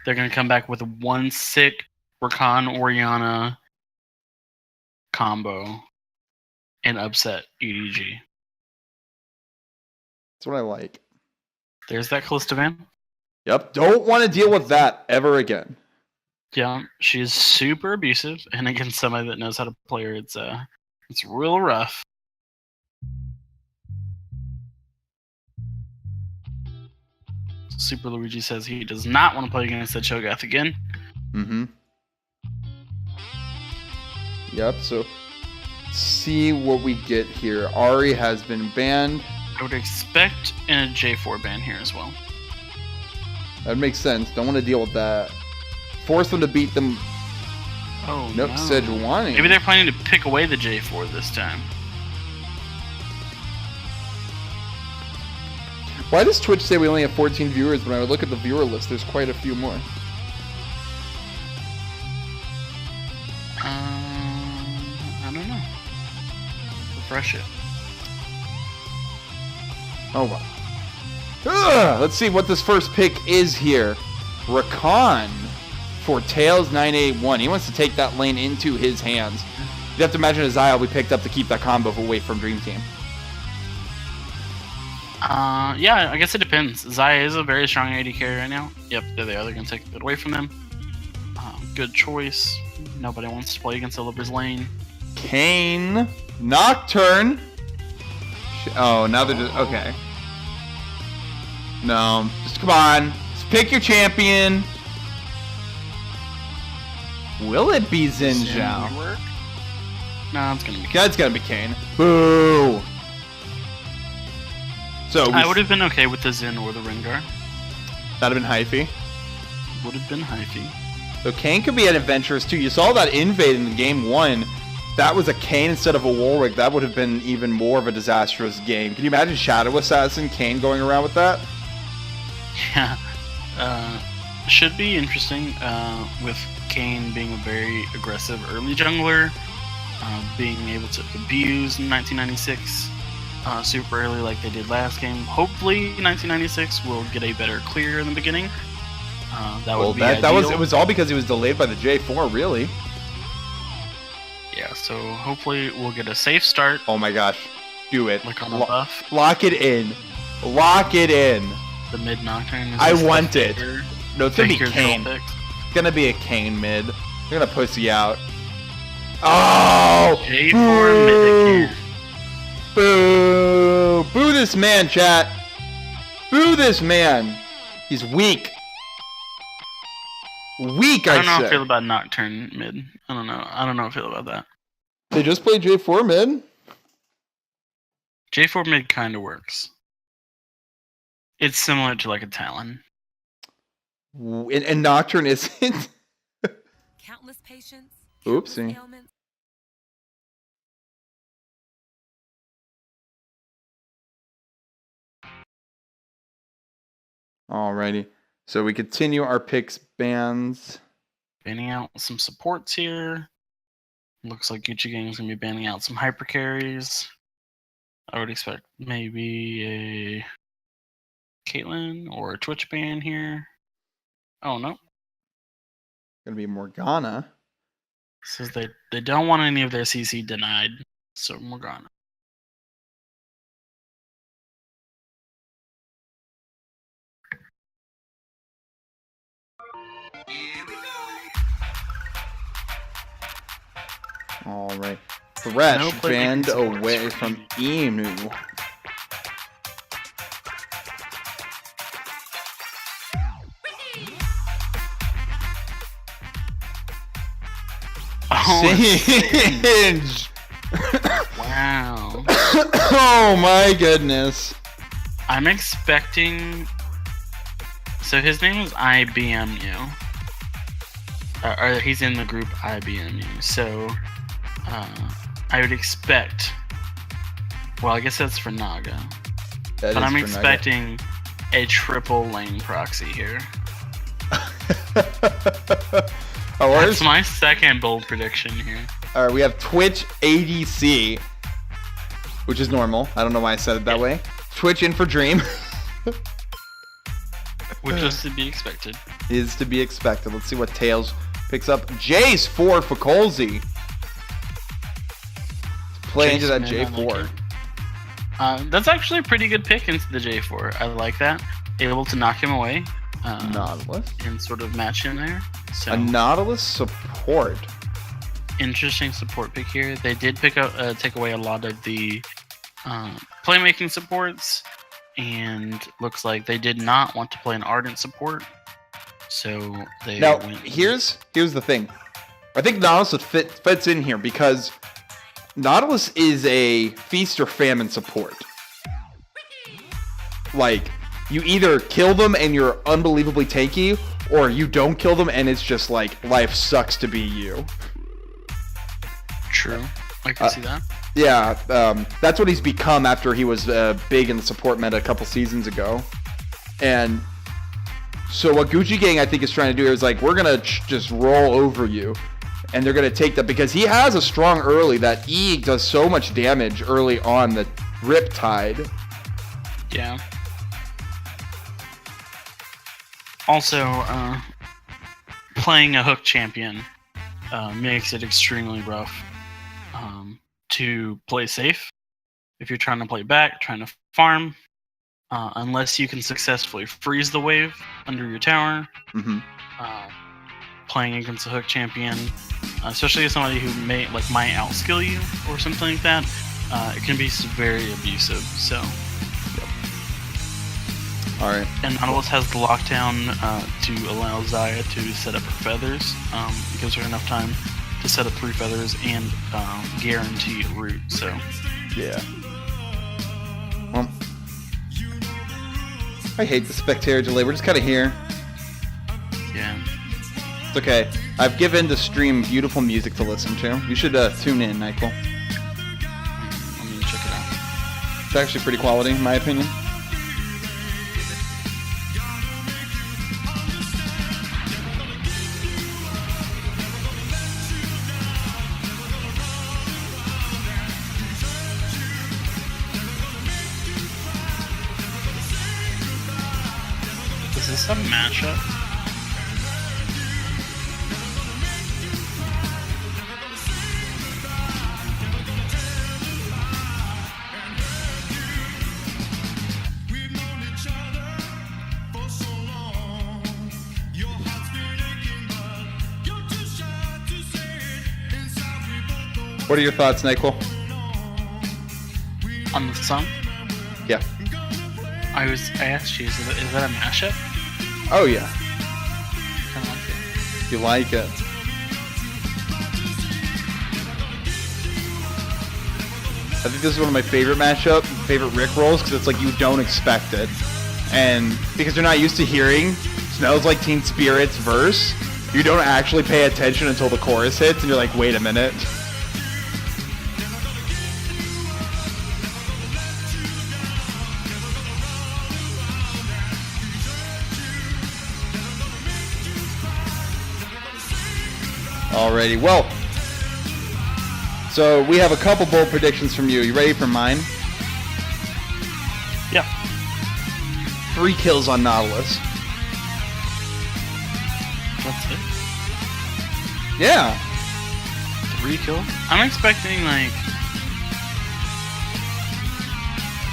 they're going to come back with one sick Rakan Orianna combo and upset EDG. That's what I like. There's that Calista Van. Yep. Don't want to deal with that ever again. Yeah, she's super abusive, and against somebody that knows how to play her, it's real rough. Super Luigi says he does not want to play against that Cho'Gath again. Mm-hmm. Yep, so see what we get here. Ahri has been banned. I would expect in a J4 ban here as well. That makes sense. Don't want to deal with that. Force them to beat them. Oh, nope, no. Sejuani. Maybe they're planning to pick away the J4 this time. Why does Twitch say we only have 14 viewers? When I look at the viewer list, there's quite a few more. I don't know. Refresh it. Oh, wow. Ugh, let's see what this first pick is here. Rakan for Tails981. He wants to take that lane into his hands. You have to imagine a Xayah we picked up to keep that combo away from Dream Team. Yeah, I guess it depends. Xayah is a very strong AD carry right now. Yep, there they are. They're going to take it away from them. Good choice. Nobody wants to play against Oliver's lane. Kayn. Nocturne. Oh, now they're just... Okay. No. Just come on. Just pick your champion. Will it be Xin Zhao? No, it's going to be Kayn. That's going to be Kayn. Boo! So I would have been okay with the Xin or the Rengar. That'd have been hyphy. Would have been hyphy. So Kayn could be an adventurous too. You saw that invade in game 1. That was a Kayn instead of a Warwick. That would have been even more of a disastrous game. Can you imagine Shadow Assassin Kayn going around with that? Yeah. Should be interesting with Kayn being a very aggressive early jungler, being able to abuse in 1996 super early like they did last game. Hopefully 1996 will get a better clear in the beginning. That would be ideal. It was all because he was delayed by the J4, really. Yeah, so hopefully we'll get a safe start. Oh my gosh. Do it. Like on a buff. Lock it in. Lock it in. The mid Nocturne. I want it. No, it's gonna be Kayn. It's gonna be a Kayn mid. They're gonna pussy out. Oh! J4 mid again. Boo! Boo this man, chat. Boo this man. He's weak. Weak, I don't know how I feel about Nocturne mid. I don't know. I don't know how I feel about that. They just played J4 mid? J4 mid kind of works. It's similar to like a Talon. And Nocturne isn't? Countless patients. Oopsie. Alrighty. So we continue our picks bans. Banning out some supports here. Looks like Gucci Gang is going to be banning out some hyper carries. I would expect maybe a Caitlyn or a Twitch ban here. Oh, no. Gonna be Morgana. Says they don't want any of their CC denied. So Morgana. Alright. Thresh banned away from Emu. Singe! Wow. Oh my goodness. I'm expecting... So his name is IBMU. Or he's in the group IBMU. So I would expect... Well, I guess that's for Naga. But I'm expecting a triple lane proxy here. That's my second bold prediction here. Alright, we have Twitch ADC, which is normal. I don't know why I said it that way. Twitch in for Dream. Which is to be expected. Is to be expected. Let's see what Tails picks up. Jace for Colsey. Play into that J4. That's actually a pretty good pick into the J4. I like that. Able to knock him away. Nautilus. And sort of match him there. So, a Nautilus support. Interesting support pick here. They did take away a lot of the playmaking supports, and looks like they did not want to play an Ardent support. So they now went here's the thing. I think Nautilus fits in here because Nautilus is a feast or famine support. Like, you either kill them and you're unbelievably tanky, or you don't kill them and it's just like, life sucks to be you. True. I can see that. Yeah, that's what he's become after he was big in the support meta a couple seasons ago. And so what Gucci Gang, I think, is trying to do is like, we're going to just roll over you. And they're going to take that because he has a strong early. That E does so much damage early on, the Riptide. Yeah. Also, playing a hook champion makes it extremely rough to play safe. If you're trying to play back, trying to farm, unless you can successfully freeze the wave under your tower. Mm-hmm. Playing against a hook champion, especially as somebody who might outskill you or something like that, it can be very abusive. So, all right. And Nautilus has the lockdown to allow Xayah to set up her feathers. It gives her enough time to set up 3 feathers and guarantee a root. So, yeah. Well, I hate the spectator delay. We're just kind of here. Yeah. It's okay. I've given the stream beautiful music to listen to. You should tune in, Nyquil. Let me check it out. It's actually pretty quality, in my opinion. Is this a matchup? What are your thoughts, Nyquil? On the song? Yeah. I asked you, is that a mashup? Oh, yeah. Kind of like it. You like it. I think this is one of my favorite Rick rolls, because it's like you don't expect it. And because you're not used to hearing Smells Like Teen Spirit's verse, you don't actually pay attention until the chorus hits, and you're like, wait a minute. Alrighty, well, so we have a couple bold predictions from you. You ready for mine? Yeah. 3 kills on Nautilus. That's it? Yeah. 3 kills? I'm expecting, like,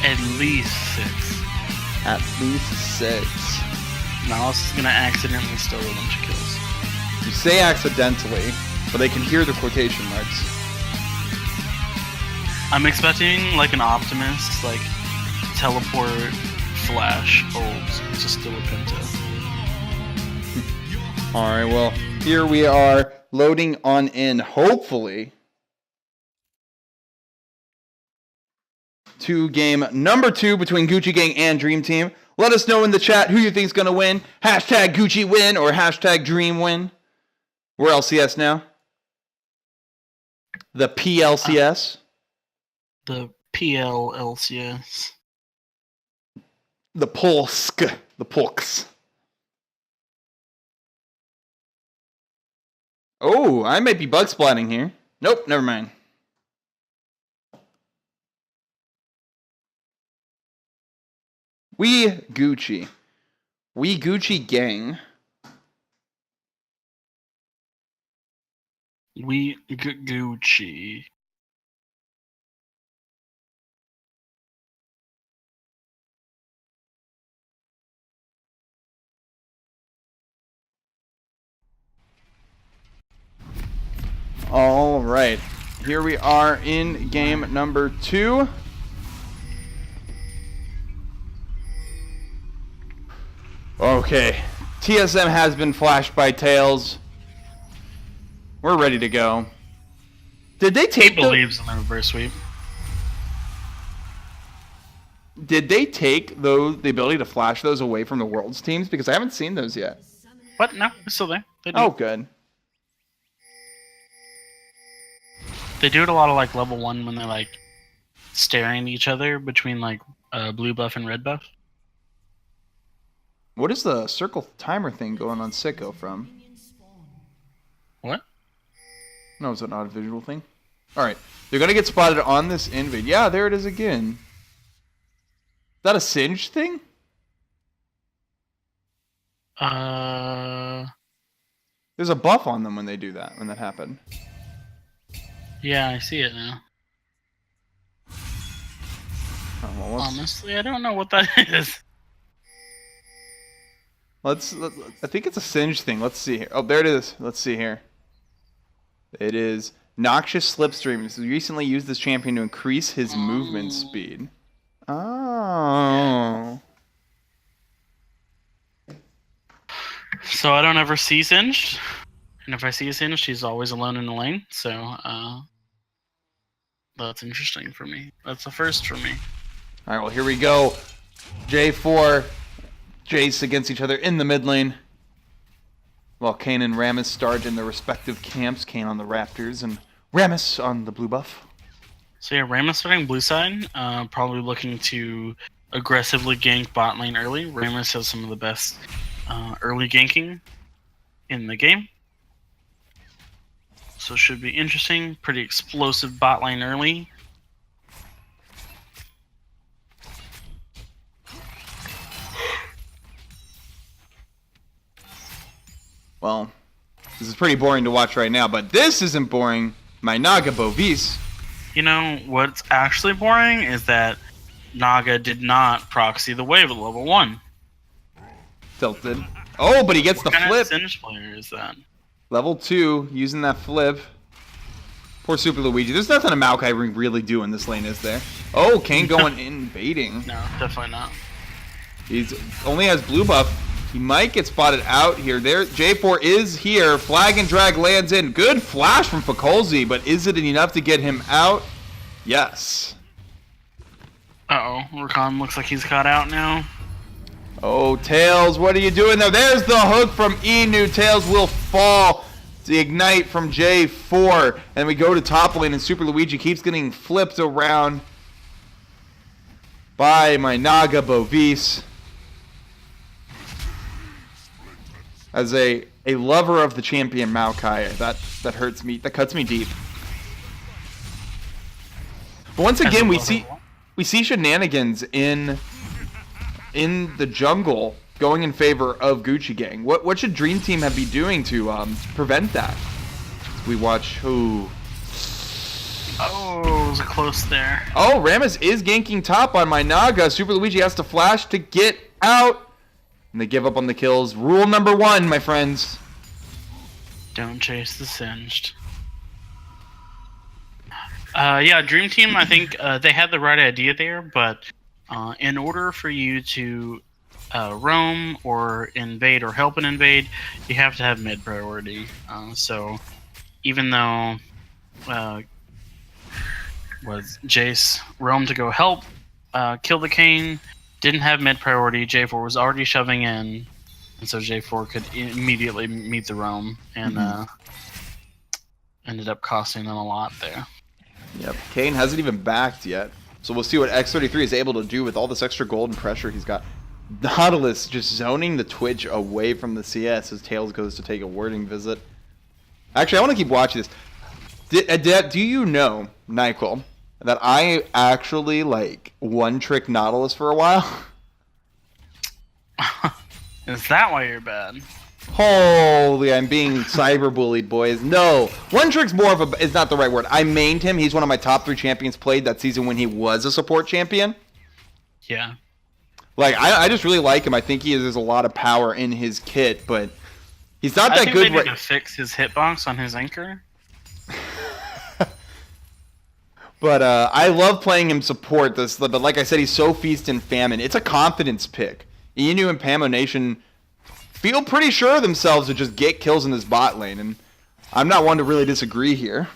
at least 6. At least 6. Nautilus is going to accidentally steal a bunch of kills. You say accidentally, but they can hear the quotation marks. I'm expecting, like, an Optimus, like, teleport, flash, ult, to steal a Penta. Alright, well, here we are loading on in, hopefully, to game number 2 between Gucci Gang and Dream Team. Let us know in the chat who you think's going to win. Hashtag Gucci win or hashtag Dream win. We're LCS now. The PLCS. The PLLCS. The Polsk. The Polks. Oh, I might be bug splatting here. Nope, never mind. We Gucci. We Gucci Gang. We Gucci. All right. Here we are in game number 2. Okay. TSM has been flashed by Tails. We're ready to go. Did they He take believes in the reverse sweep. Did they take the ability to flash those away from the Worlds teams? Because I haven't seen those yet. What? No, it's still there. They do. Oh, good. They do it a lot of like level 1 when they're like staring at each other between like blue buff and red buff. What is the circle timer thing going on Sicko from? What? No, is that not a visual thing? Alright. They're going to get spotted on this invade. Yeah, there it is again. Is that a Singe thing? There's a buff on them when they do that, when that happened. Yeah, I see it now. Oh, well, Honestly, I don't know what that is. I think it's a Singe thing. Let's see here. Oh, there it is. Let's see here. It is Noxious Slipstream. He's recently used this champion to increase his movement speed. Oh. So I don't ever see Singed. And if I see a Singed, she's always alone in the lane. So that's interesting for me. That's a first for me. Alright, well, here we go. J4, Jace against each other in the mid lane. While Kane and Rammus start in their respective camps. Kane on the Raptors and Rammus on the blue buff. So yeah, Rammus starting blue side. Probably looking to aggressively gank bot lane early. Rammus has some of the best early ganking in the game. So should be interesting. Pretty explosive bot lane early. Well, this is pretty boring to watch right now, but this isn't boring. My Naga Bovis. You know, what's actually boring is that Naga did not proxy the wave at level 1. Tilted. Oh, but he gets the What kind flip. of Singed player is that? Level 2, using that flip. Poor Super Luigi. There's nothing a Maokai can really do in this lane, is there? Oh, Kane going invading. No, definitely not. He's only has blue buff. He might get spotted out here. There, J4 is here. Flag and drag lands in. Good flash from Fakolzi, but is it enough to get him out? Yes. Uh-oh, Rakan looks like he's caught out now. Oh, Tails, what are you doing there? There's the hook from Inu. Tails will fall. The ignite from J4. And we go to top lane, and Super Luigi keeps getting flipped around by my Naga Bovis. As a lover of the champion Maokai, that hurts me. That cuts me deep. But once again, we see shenanigans in the jungle going in favor of Gucci Gang. What should Dream Team be doing to prevent that? We watch who. Oh, it was close there. Oh, Rammus is ganking top on my Naga. Super Luigi has to flash to get out. And they give up on the kills. Rule number 1, my friends. Don't chase the Singed. Yeah, Dream Team, I think they had the right idea there, but in order for you to roam or invade or help an invade, you have to have mid priority. So even though was Jace roam to go help kill the Kane, didn't have mid priority, J4 was already shoving in, and so J4 could immediately meet the roam, and ended up costing them a lot there. Yep, Kane hasn't even backed yet. So we'll see what X33 is able to do with all this extra gold and pressure he's got. Nautilus just zoning the Twitch away from the CS as Tails goes to take a wording visit. Actually, I want to keep watching this. Do you know, NyQuil, that I actually, like, one-trick Nautilus for a while? Is that why you're bad? Holy, I'm being cyberbullied, boys. No, One Trick's more of a is not the right word. I mained him. He's one of my top 3 champions played that season when he was a support champion. Yeah. Like I just really like him. I think there's a lot of power in his kit, but he's not I that think good. They need to fix his hitbox on his anchor. But I love playing him support this. But like I said, he's so feast and famine. It's a confidence pick. Inu and Pamo Nation feel pretty sure of themselves to just get kills in this bot lane, and I'm not one to really disagree here.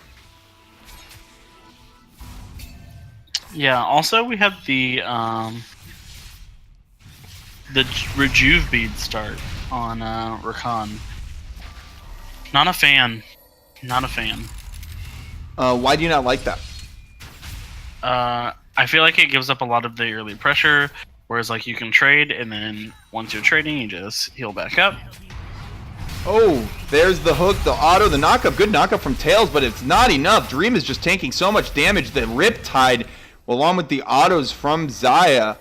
Yeah. Also, we have the Rejuve bead start on Rakan. Not a fan. Not a fan. Why do you not like that? I feel like it gives up a lot of the early pressure, whereas like you can trade, and then once you're trading, you just heal back up. Oh, there's the hook, the auto, the knockup. Good knockup from Tails, but it's not enough. Drêam is just taking so much damage. The Riptide, along with the autos from Xayah,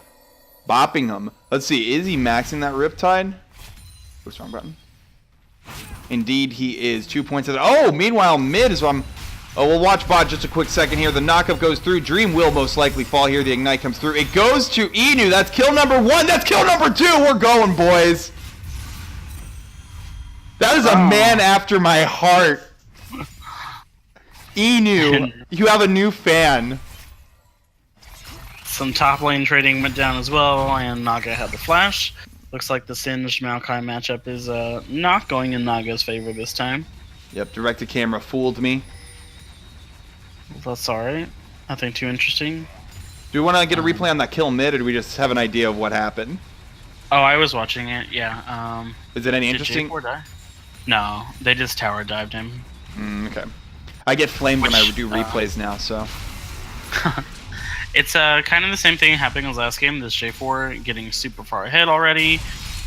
bopping him. Let's see, is he maxing that Riptide? What's wrong button? Indeed, he is. 2 points. Oh, meanwhile, mid is on. Oh, we'll watch bot just a quick second here. The knockup goes through. Drêam will most likely fall here. The ignite comes through. It goes to Inu. That's kill number 1. That's kill number 2. We're going, boys. That is a man after my heart. Inu, you have a new fan. Some top lane trading went down as well, and Naga had the flash. Looks like the Singed Maokai matchup is not going in Naga's favor this time. Yep, direct to camera fooled me. That's alright. Nothing too interesting. Do we want to get a replay on that kill mid, or do we just have an idea of what happened? Oh, I was watching it, yeah. Is it any interesting? Did J4 die? No, they just tower dived him. Okay. I get flamed when I do replays now, so. It's kind of the same thing happening as last game. This J4 getting super far ahead already,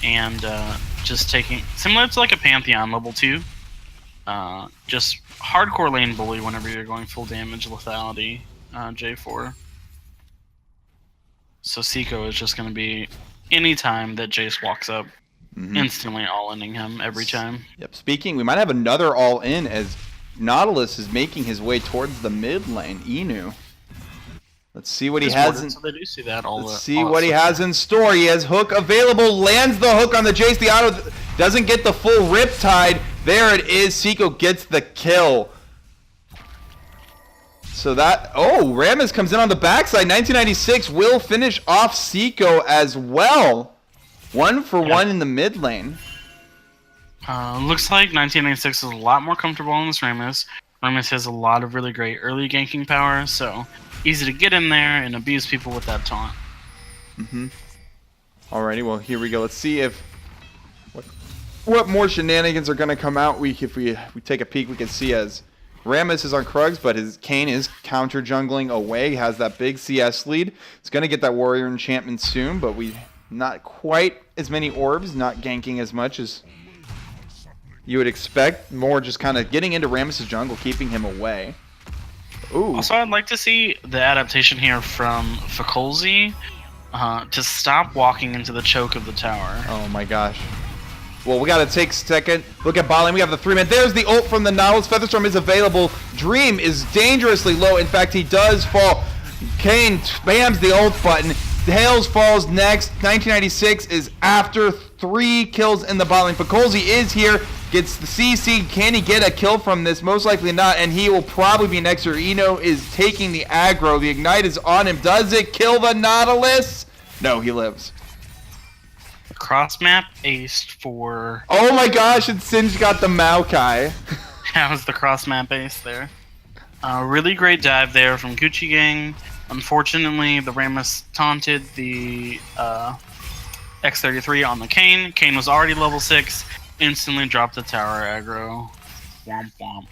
and just taking similar to like a Pantheon level 2. Just hardcore lane bully whenever you're going full damage lethality. J4. So Seiko is just going to be any time that Jace walks up, instantly all-inning him every time. Yep. Speaking, we might have another all-in as Nautilus is making his way towards the mid lane. Inu. Let's see what he has in. So they do see that Let's see what he has in store. He has hook available. Lands the hook on the Jace. The auto doesn't get the full Riptide. There it is. Seiko gets the kill. So that Rammus comes in on the backside. 1996 will finish off Seiko as well. 1 for 1 in the mid lane. Looks like 1996 is a lot more comfortable in this Rammus. Rammus has a lot of really great early ganking power, so easy to get in there and abuse people with that taunt. Alrighty, well here we go. Let's see if what more shenanigans are going to come out. If we take a peek, we can see as Rammus is on Krugs, but his Kayn is counter jungling away. He has that big CS lead. He's going to get that warrior enchantment soon, but we not quite as many orbs, not ganking as much as you would expect. More just kind of getting into Rammus' jungle, keeping him away. Ooh. Also, I'd like to see the adaptation here from Fakolzi to stop walking into the choke of the tower. Oh my gosh. Well, we got to take a second. Look at bot lane. We have the 3-man. There's the ult from the Nautilus. Featherstorm is available. Drêam is dangerously low. In fact, he does fall. Kayn spams the ult button. Tails falls next. 1996 is after 3 kills in the bot lane. Fakolzi is here. Gets the CC. Can he get a kill from this? Most likely not, and he will probably be next. Eno is taking the aggro. The ignite is on him. Does it kill the Nautilus? No, he lives. Cross map aced for. Oh my gosh, and Singe got the Maokai. That was the cross map ace there. Really great dive there from Gucci Gang. Unfortunately, the Rammus taunted the X33 on the Kayn. Kayn was already level 6. Instantly dropped the tower aggro. Womp womp.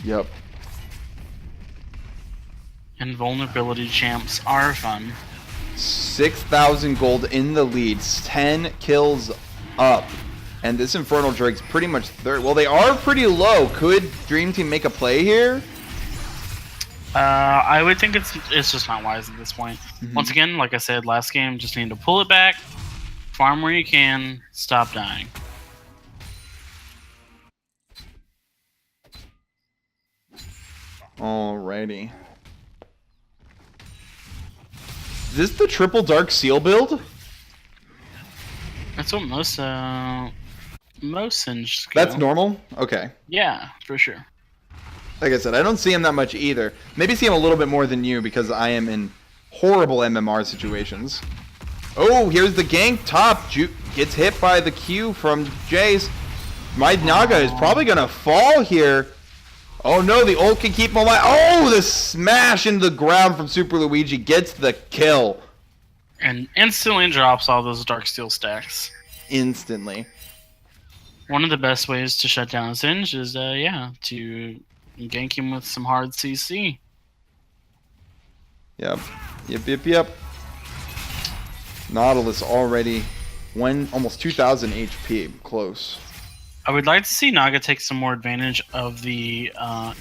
Yep. Invulnerability champs are fun. 6,000 gold in the leads, 10 kills up, and this Infernal Drake's pretty much third. Well, they are pretty low. Could Dream Team make a play here? I would think it's just not wise at this point. Once again, like I said last game, just need to pull it back, Farm where you can. Stop dying. Alrighty. Is this the triple Dark Seal build? That's what most Singe go. That's normal? Okay. Yeah, for sure. Like I said, I don't see him that much either. Maybe see him a little bit more than you because I am in horrible MMR situations. Oh, here's the gank top. Gets hit by the Q from Jace. My Naga is probably going to fall here. Oh no, the ult can keep him alive. Oh, the smash into the ground from Super Luigi gets the kill. And instantly drops all those Dark Steel stacks. Instantly. One of the best ways to shut down Singe is, to gank him with some hard CC. Yep. Yep. Nautilus already almost 2,000 HP. Close. I would like to see Naga take some more advantage of the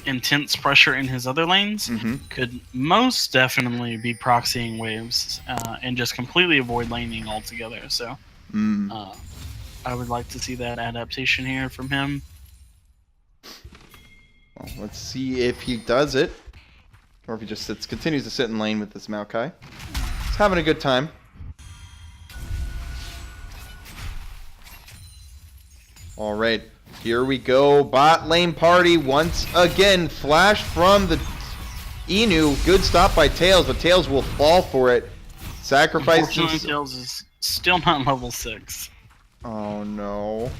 intense pressure in his other lanes. Could most definitely be proxying waves and just completely avoid laning altogether. So I would like to see that adaptation here from him. Well, let's see if he does it. Or if he just continues to sit in lane with this Maokai. He's having a good time. Alright, here we go. Bot lane party once again. Flash from the Inu. Good stop by Tails, but Tails will fall for it. Sacrifice. Unfortunately, Tails is still not level 6. Oh no.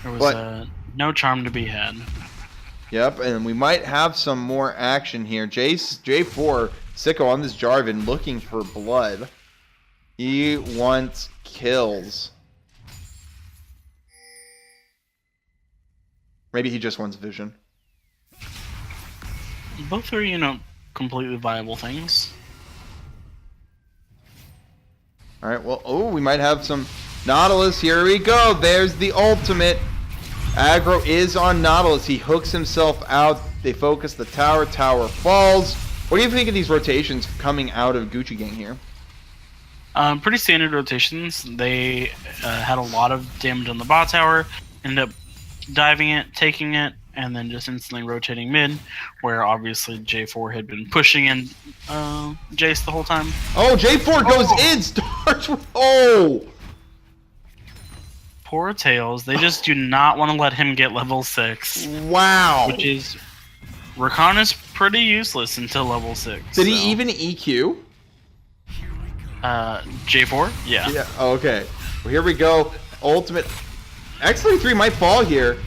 There was no charm to be had. Yep, and we might have some more action here. J4, Sicko on this Jarvan looking for blood. He wants kills. Maybe he just wants vision. Both are, completely viable things. Alright, well, we might have some Nautilus. Here we go. There's the ultimate. Aggro is on Nautilus. He hooks himself out. They focus the tower. Tower falls. What do you think of these rotations coming out of Gucci Gang here? Pretty standard rotations. They had a lot of damage on the bot tower. Ended up diving it, taking it, and then just instantly rotating mid, where obviously J4 had been pushing in Jace the whole time. Oh, J4 goes in, starts with... Oh! Poor Tails. They just do not want to let him get level 6. Wow. Which is... Rakan is pretty useless until level 6. Did he even EQ? J4? Yeah. Yeah, okay. Well, here we go. Ultimate... X33 might fall here.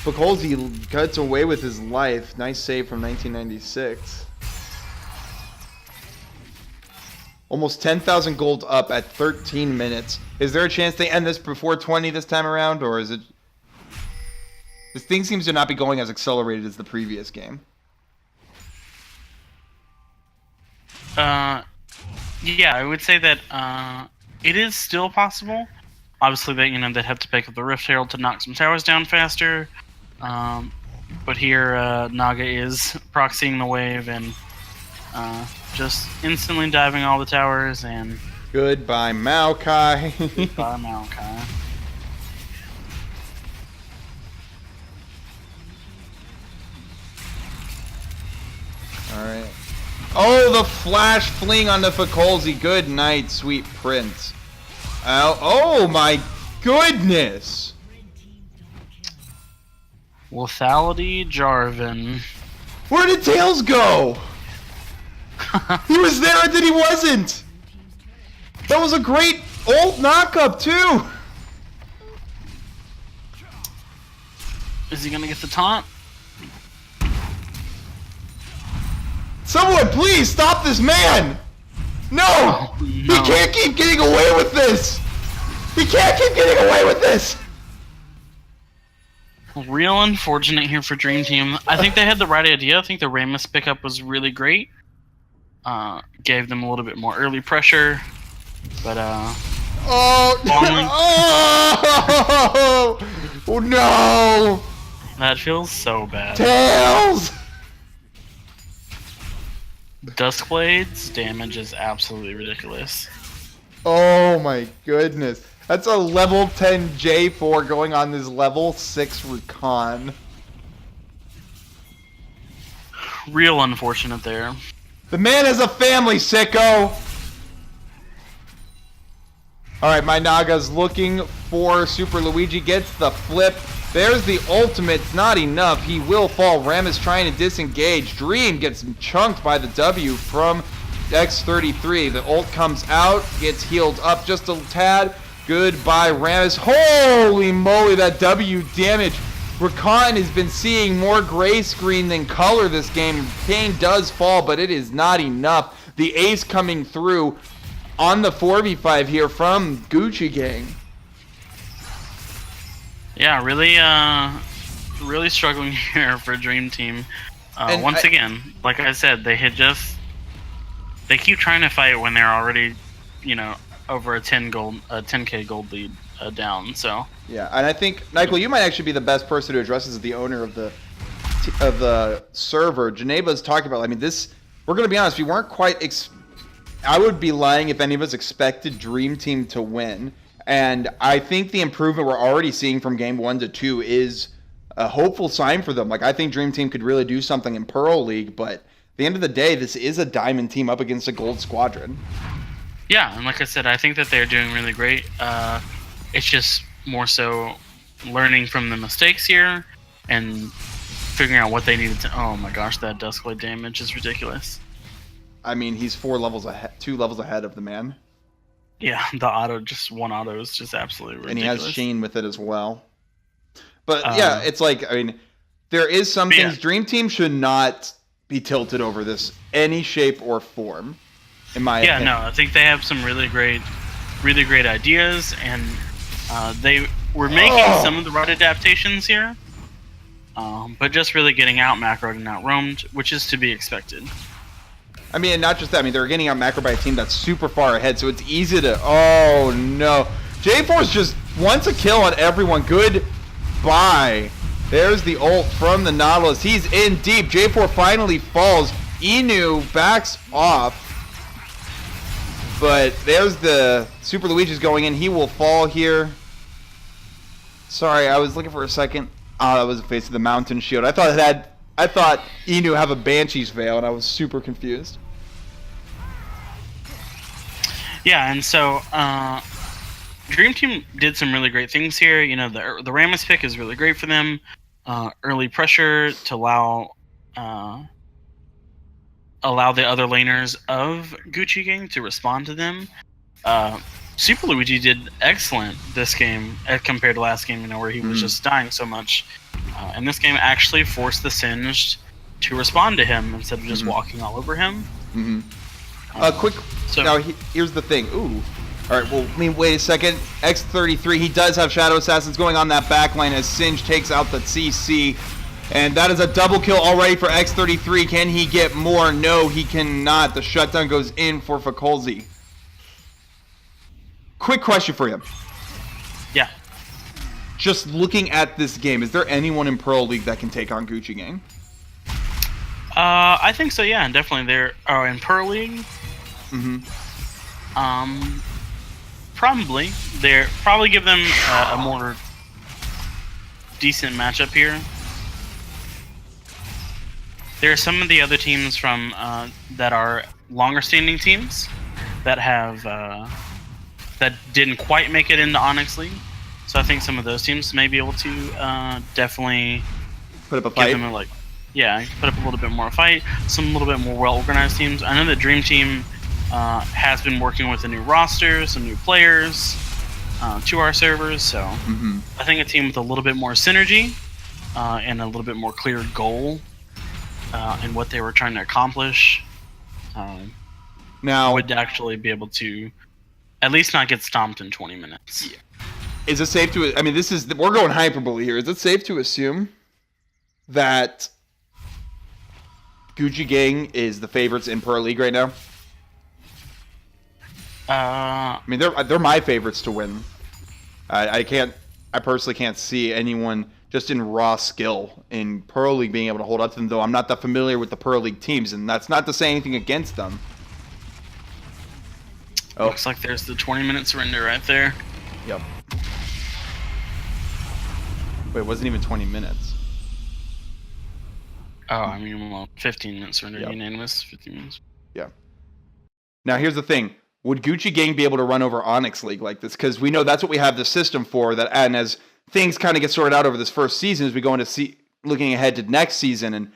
Bukolzi cuts away with his life. Nice save from 1996. Almost 10,000 gold up at 13 minutes. Is there a chance they end this before 20 this time around, or is it... This thing seems to not be going as accelerated as the previous game. Yeah, I would say that it is still possible. Obviously, they'd have to pick up the Rift Herald to knock some towers down faster. But here, Naga is proxying the wave and just instantly diving all the towers and... Goodbye, Maokai. Goodbye, Maokai. Alright. Oh, the flash fling on the Bukolzi. Good night, sweet prince. Oh my goodness! Lethality Jarvan. Where did Tails go? He was there and then he wasn't! That was a great ult knockup too! Is he gonna get the taunt? Someone please stop this man! No! Oh, no! He can't keep getting away with this! He can't keep getting away with this! Real unfortunate here for Dream Team. I think they had the right idea. I think the Ramus pickup was really great. Gave them a little bit more early pressure. But, Oh! Oh no! That feels so bad. Tails! Duskblade's damage is absolutely ridiculous. Oh my goodness. That's a level 10 J4 going on this level 6 Recon. Real unfortunate there. The man has a family, sicko! Alright, my Naga's looking for Super Luigi, gets the flip. There's the ultimate, it's not enough. He will fall. Ram is trying to disengage. Drêam gets chunked by the W from X33. The ult comes out, gets healed up just a tad. Goodbye, Ramus. Holy moly, that W damage. Rakan has been seeing more gray screen than color this game. Kane does fall, but it is not enough. The ace coming through on the 4v5 here from Gucci Gang. Yeah, really struggling here for Dream Team. Once again, like I said, they keep trying to fight when they're already, over a 10k gold lead down. So yeah, and I think Nyquil, you might actually be the best person to address this as the owner of the server. Janeba's talking about. I mean, we're gonna be honest. We weren't quite. I would be lying if any of us expected Dream Team to win. And I think the improvement we're already seeing from game 1 to 2 is a hopeful sign for them. Like, I think Dream Team could really do something in Pearl League, but at the end of the day, this is a Diamond team up against a Gold Squadron. Yeah, and like I said, I think that they're doing really great. It's just more so learning from the mistakes here and figuring out what they needed to. Oh my gosh, that Duskblade damage is ridiculous. I mean, he's 2 levels ahead of the man. Yeah, one auto is just absolutely ridiculous. And he has Sheen with it as well. But yeah, it's like, I mean, there is some things Dream Team should not be tilted over this any shape or form, in my opinion. Yeah, no, I think they have some really great ideas, and they were making some of the right adaptations here, but just really getting out macroed and out roamed, which is to be expected. I mean, and not just that. I mean, they're getting out macro by a team that's super far ahead, so it's easy to... Oh, no. J4's just wants a kill on everyone. Goodbye. There's the ult from the Nautilus. He's in deep. J4 finally falls. Inu backs off. But there's the Super Luigi's going in. He will fall here. Sorry, I was looking for a second. Oh, that was the face of the Mountain Shield. I thought Inu have a Banshee's Veil, and I was super confused. Yeah, and so Dream Team did some really great things here. The Ramus pick is really great for them. Early pressure to allow the other laners of Gucci Gang to respond to them. Super Luigi did excellent this game compared to last game, where he was just dying so much. And this game actually forced the Singed to respond to him instead of just walking all over him. Now here's the thing. Ooh. All right, well, wait a second. X33, he does have Shadow Assassins going on that backline as Singe takes out the CC. And that is a double kill already for X33. Can he get more? No, he cannot. The shutdown goes in for Fakolzi. Quick question for you. Yeah. Just looking at this game, is there anyone in Pearl League that can take on Gucci Gang? I think so, yeah, definitely. They're in Pearl League. Probably. They're probably give them a more decent matchup here. There are some of the other teams from that are longer standing teams that have that didn't quite make it into Onyx League. So I think some of those teams may be able to definitely put up a fight. Give them put up a little bit more fight. Some little bit more well-organized teams. I know the Dream Team has been working with a new roster, some new players to our servers. So I think a team with a little bit more synergy and a little bit more clear goal in what they were trying to accomplish now would actually be able to at least not get stomped in 20 minutes. Yeah. Is it safe to... I mean, we're going hyperbole here. Is it safe to assume that Gucci Gang is the favorites in Pearl League right now? I mean, they're my favorites to win. I personally can't see anyone just in raw skill in Pearl League being able to hold up to them, though I'm not that familiar with the Pearl League teams, and that's not to say anything against them. Oh. Looks like there's the 20-minute surrender right there. Yep. Wait, it wasn't even 20 minutes. Oh, I mean, well, 15-minute surrender, Yep. unanimous, 15 minutes. Yeah. Now, here's the thing. Would Gucci Gang be able to run over Onyx League like this? Because we know that's what we have the system for. That, and as things kind of get sorted out over this first season, as we go into looking ahead to next season, and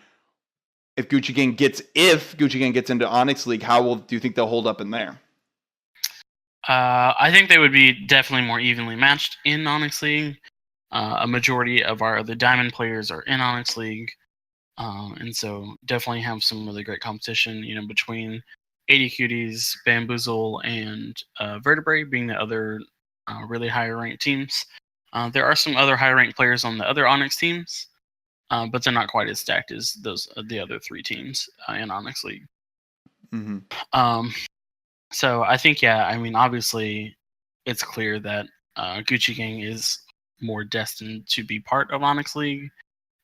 if Gucci Gang gets into Onyx League, do you think they'll hold up in there? I think they would be definitely more evenly matched in Onyx League. A majority of our other Diamond players are in Onyx League. And so definitely have some really great competition, between 80 Cuties, Bamboozle, and Vertebrae being the other really higher ranked teams. There are some other high ranked players on the other Onyx teams, but they're not quite as stacked as the other 3 teams in Onyx League. Mm-hmm. So I think, obviously it's clear that Gucci Gang is more destined to be part of Onyx League.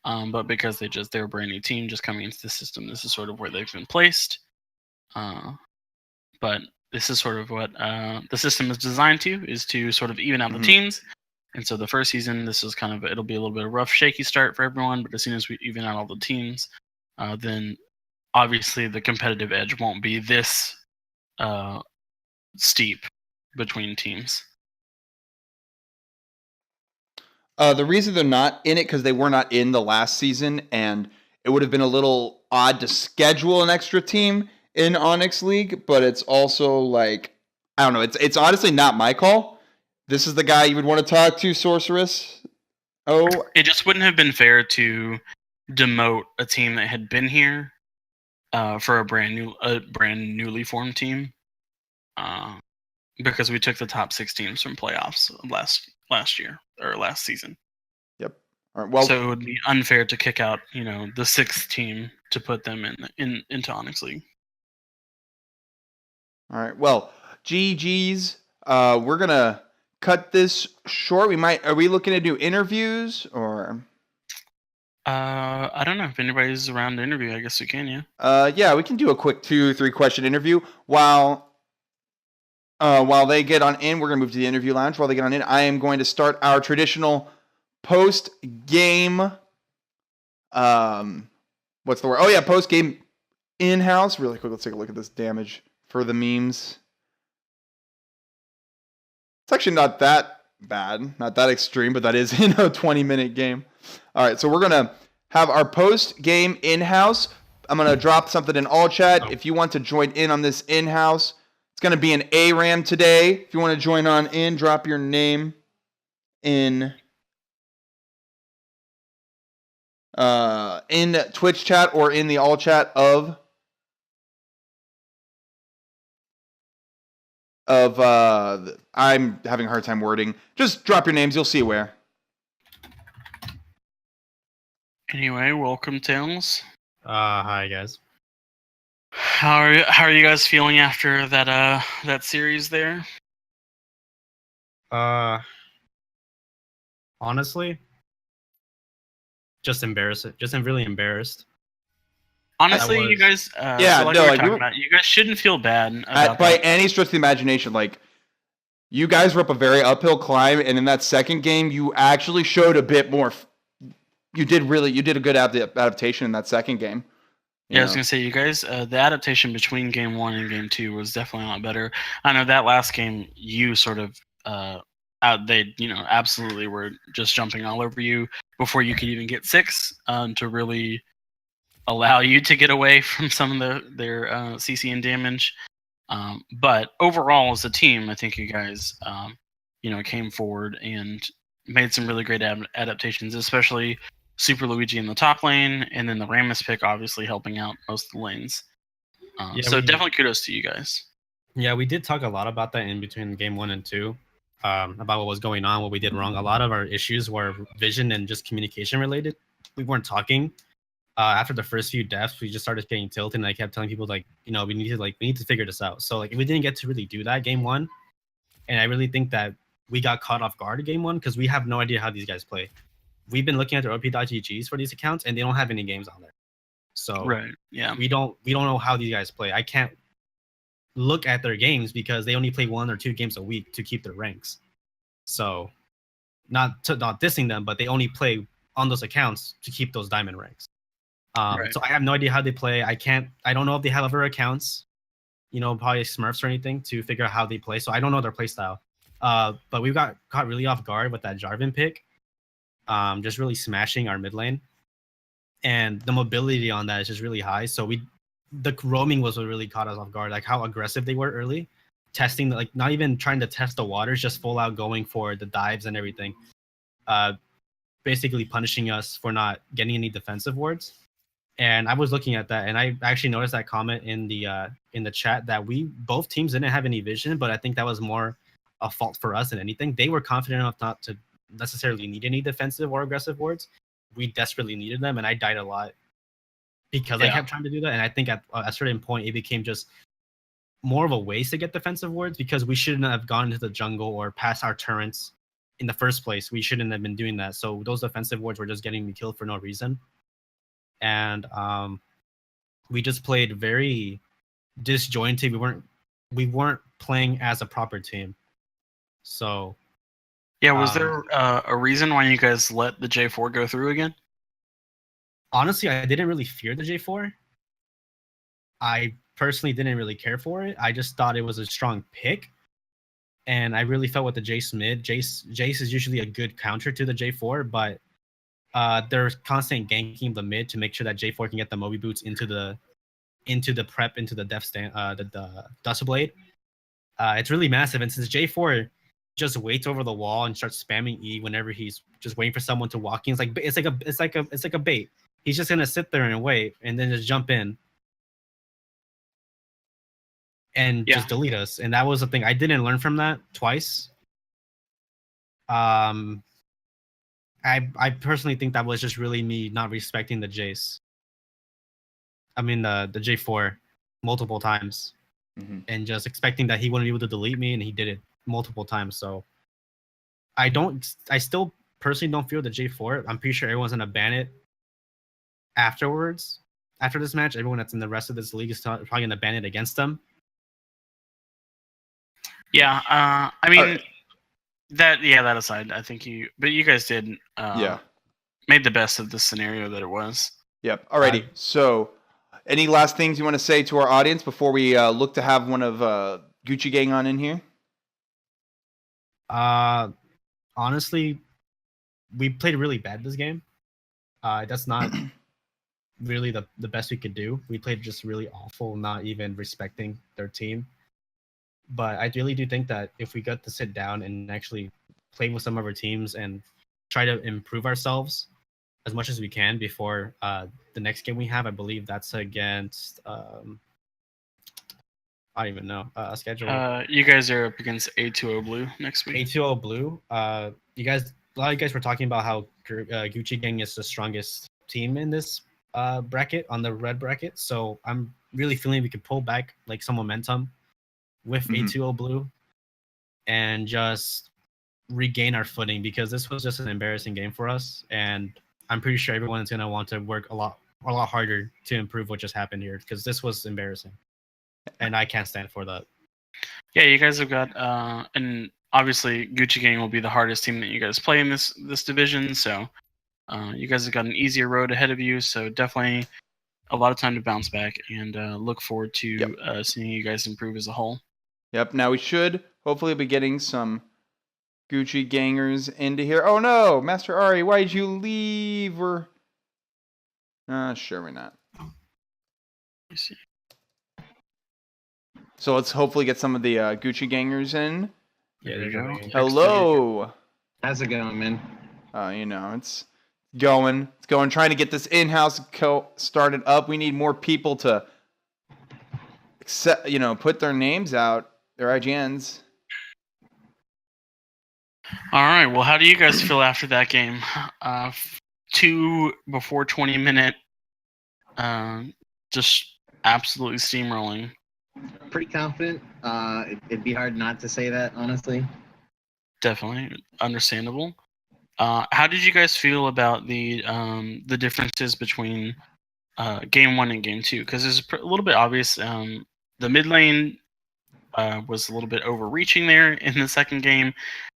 But because they're a brand new team just coming into the system, this is sort of where they've been placed. But this is sort of what the system is designed is to sort of even out the teams. And so the first season, this is it'll be a little bit of a rough, shaky start for everyone. But as soon as we even out all the teams, then obviously the competitive edge won't be this steep between teams. The reason they're not in it because they were not in the last season, and it would have been a little odd to schedule an extra team in Onyx League. But it's also I don't know. It's honestly not my call. This is the guy you would want to talk to, Sorceress. Oh, it just wouldn't have been fair to demote a team that had been here for a brand newly formed team, because we took the top 6 teams from playoffs last year or last season. Yep. All right. Well, so it would be unfair to kick out, the 6th team to put them into Onyx League. All right. Well, GG's. We're gonna cut this short. Are we looking to do interviews or? I don't know if anybody's around to interview. I guess we can, yeah. Yeah, we can do a quick 2-3 question interview while they get on in. We're gonna move to the interview lounge. While they get on in, I am going to start our traditional post game. What's the word? Oh yeah, post game in house. Really quick. Let's take a look at this damage for the memes. It's actually not that bad, not that extreme, but that is in a 20-minute game. All right, so we're gonna have our post game in house. I'm gonna drop something in all chat. If you want to join in on this in house. It's going to be an ARAM today. If you want to join on in, drop your name in Twitch chat or in the all chat of I'm having a hard time wording. Just drop your names. You'll see where. Anyway, welcome, Tails. Hi, guys. How are you guys feeling after that series there? Honestly, just embarrassed. I'm really embarrassed. Honestly, you guys, you guys shouldn't feel bad about by any stretch of the imagination. You guys were up a very uphill climb, and in that second game, you actually showed a bit more. You did a good adaptation in that second game. Yeah, I was gonna say, you guys, the adaptation between game 1 and game 2 was definitely a lot better. I know that last game, you sort of, they absolutely were just jumping all over you before you could even get 6 to really allow you to get away from some of their CC and damage. But overall, as a team, I think you guys, came forward and made some really great adaptations, especially Super Luigi in the top lane, and then the Rammus pick obviously helping out most of the lanes. Definitely kudos to you guys. Yeah, we did talk a lot about that in between game 1 and 2, about what was going on, what we did wrong. A lot of our issues were vision and just communication related. We weren't talking. After the first few deaths, we just started getting tilted, and I kept telling people we need to figure this out. So we didn't get to really do that game 1, and I really think that we got caught off guard in game 1 because we have no idea how these guys play. We've been looking at their OP.GGs for these accounts, and they don't have any games on there. So right, yeah, we don't know how these guys play. I can't look at their games because they only play 1 or 2 games a week to keep their ranks. So not dissing them, but they only play on those accounts to keep those diamond ranks. Right. So I have no idea how they play. I don't know if they have other accounts, probably Smurfs or anything to figure out how they play. So I don't know their play style. But we got caught really off guard with that Jarvan pick. Just really smashing our mid lane. And the mobility on that is just really high. So the roaming was what really caught us off guard, like how aggressive they were early, testing, like not even trying to test the waters, just full out going for the dives and everything. Basically punishing us for not getting any defensive wards. And I was looking at that, and I actually noticed that comment in the chat that both teams didn't have any vision, but I think that was more a fault for us than anything. They were confident enough not to necessarily need any defensive or aggressive wards. We desperately needed them, and I died a lot because I kept trying to do that. And I think at a certain point, it became just more of a waste to get defensive wards because we shouldn't have gone into the jungle or past our turrets in the first place. We shouldn't have been doing that. So those defensive wards were just getting me killed for no reason. And we just played very disjointed. We weren't playing as a proper team. So yeah, was there a reason why you guys let the J4 go through again? Honestly, I didn't really fear the J4. I personally didn't really care for it. I just thought it was a strong pick. And I really felt with the Jace mid. Jace is usually a good counter to the J4, but they're constant ganking the mid to make sure that J4 can get the Moby Boots into the prep, into the Death Stand, the Dust Blade. It's really massive, and since J4 just waits over the wall and starts spamming E whenever he's just waiting for someone to walk in, it's like a bait. He's just gonna sit there and wait, and then just jump in and just delete us. And that was the thing. I didn't learn from that twice. I personally think that was just really me not respecting the Jace. I mean the J4 multiple times, and just expecting that he wouldn't be able to delete me, and he did it multiple times. So I still personally don't feel the J4. I'm pretty sure everyone's gonna ban it afterwards. After this match, everyone that's in the rest of this league is probably gonna ban it against them. Yeah, I mean, that aside, I think you guys did made the best of the scenario that it was. Yep. Alrighty. So, any last things you want to say to our audience before we look to have one of Gucci Gang on in here? Honestly, we played really bad this game. That's not really the best we could do. We played just really awful, not even respecting their team. But I really do think that if we got to sit down and actually play with some of our teams and try to improve ourselves as much as we can before the next game we have, I believe that's against I don't even know schedule. You guys are up against A2O Blue next week. A2O Blue. A lot of you guys were talking about how Gucci Gang is the strongest team in this bracket, on the red bracket. So I'm really feeling we could pull back like some momentum with A2O Blue and just regain our footing, because this was just an embarrassing game for us, and I'm pretty sure everyone is going to want to work a lot harder to improve what just happened here, because this was embarrassing and I can't stand for that. Yeah, you guys have got and obviously Gucci Gang will be the hardest team that you guys play in this division, so you guys have got an easier road ahead of you, so definitely a lot of time to bounce back, and look forward to seeing you guys improve as a whole. Yep. Now we should hopefully be getting some Gucci Gangers into here. Oh no, Master Ari, why did you leave? Or sure we're not. Let me see. So let's hopefully get some of the Gucci Gangers in. Yeah, there you go. Hello. How's it going, man? It's going. It's going. Trying to get this in-house started up. We need more people to put their names out, their IGNs. All right. Well, how do you guys feel after that game? 2 before 20-minute, just absolutely steamrolling. Pretty confident. It'd be hard not to say that, honestly. Definitely understandable. How did you guys feel about the differences between game 1 and game 2? Because it's a little bit obvious. The mid lane was a little bit overreaching there in the second game,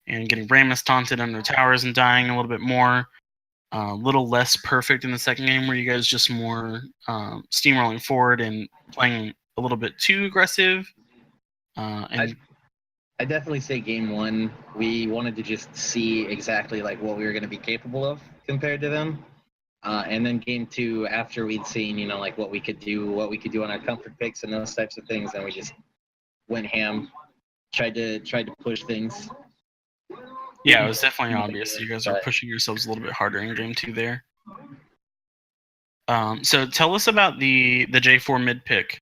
and getting Rammus taunted under towers and dying a little bit more. A little less perfect in the second game, where you guys just more steamrolling forward and playing a little bit too aggressive. And I definitely say game one, we wanted to just see exactly like what we were going to be capable of compared to them. And then game two, after we'd seen, you know, like what we could do on our comfort picks and those types of things, and we just went ham, tried to push things. Yeah, it was definitely obvious. You guys are pushing yourselves a little bit harder in game two there. So tell us about the J4 mid pick.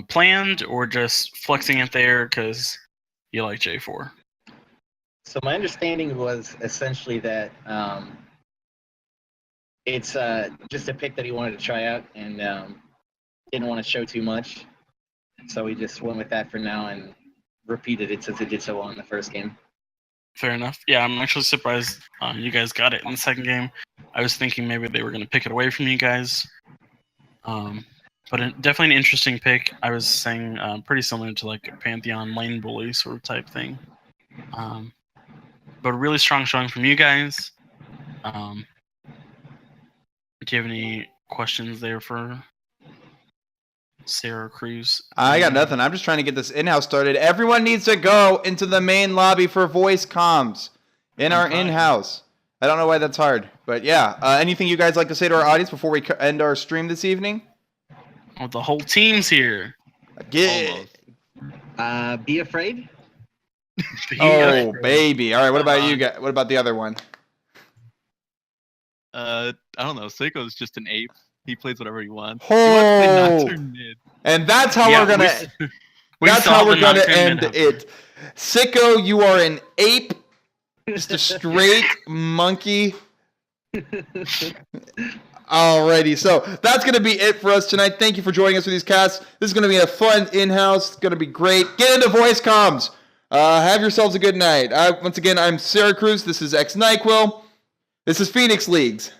Planned or just flexing it there because you like J4? So my understanding was essentially that it's just a pick that he wanted to try out and didn't want to show too much. So we just went with that for now and repeated it since it did so well in the first game. Fair enough. Yeah, I'm actually surprised you guys got it in the second game. I was thinking maybe they were going to pick it away from you guys. But definitely an interesting pick. I was saying pretty similar to like a Pantheon lane bully sort of type thing. But a really strong showing from you guys. Do you have any questions there for Sarah Cruz? I got nothing. I'm just trying to get this in-house started. Everyone needs to go into the main lobby for voice comms in our in-house. I don't know why that's hard, but yeah. Anything you guys like to say to our audience before we end our stream this evening? Oh, the whole team's here. Be afraid. Baby. All right. What about you guys? What about the other one? I don't know. Seiko's just an ape. He plays whatever he wants. Oh. He wants to play Nocturne mid. And that's how we're gonna. That's how we're gonna end it. Sicko, you are an ape. Just a straight monkey. Alrighty, so that's going to be it for us tonight. Thank you for joining us for these casts. This is going to be a fun in-house. It's going to be great. Get into voice comms. Have yourselves a good night. Once again, I'm Sarah Cruz. This is X-NyQuil. This is Phoenix Leagues.